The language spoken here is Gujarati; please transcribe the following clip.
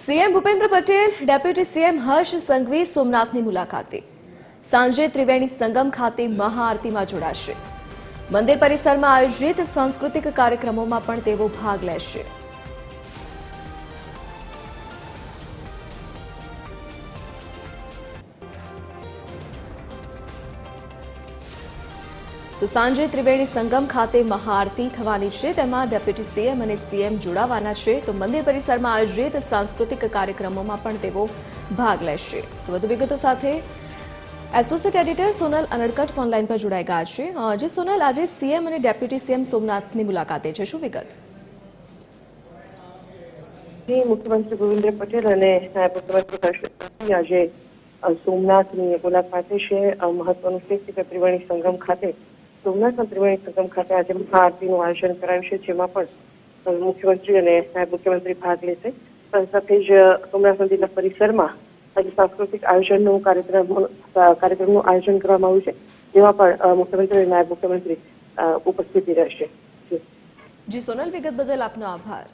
CM Bhupendra Patel, deputy CM Harsh Sanghavi સોમનાથની મુલાકાતે સાંજે ત્રિવેણી સંગમ ખાતે મહાઆરતીમાં જોડાશે। મંદિર પરિસરમાં આયોજિત સાંસ્કૃતિક કાર્યક્રમોમાં પણ તેઓ ભાગ લેશે। તો સાંજે ત્રિવેણી સંગમ ખાતે મહાઆરતી થવાની છે, તેમાં ડેપ્યુટી સીએમ અને સીએમ જોડાવાના છે। તો મંદિર પરિસરમાં આયોજિત સાંસ્કૃતિક કાર્યક્રમોમાં પણ તેઓ ભાગ લેશે। તો વધુ વિગતો સાથે associate editor Sonal Anadkat phone line પર જોડાઈ ગયા છે। જે સોનલ, આજે સીએમ અને ડેપ્યુટી સીએમ સોમનાથની મુલાકાતે છે, શું વિગત? મુખ્યમંત્રી ભૂપેન્દ્ર પટેલ અને નાયબ મુખ્યમંત્રી હર્ષ સંઘવી આજે સોમનાથની મુલાકાતે છે। મહત્વનું છે કે ત્રિવેણી સંગમ ખાતે સોમનાથના ત્રિવેણી સંગમ ખાતે આજે મહાઆરતીનું આયોજન કરાયું છે, જેમાં પણ મુખ્યમંત્રી અને નાયબ મુખ્યમંત્રી ભાગ લેશે। સાથે જ સોમનાથ મંદિરના પરિસરમાં આજે સાંસ્કૃતિક કાર્યક્રમનું આયોજન કરવામાં આવ્યું છે, જેમાં પણ મુખ્યમંત્રી અને નાયબ મુખ્યમંત્રી ઉપસ્થિતિ રહેશે। જી સોનલ, વિગત બદલ આપનો આભાર।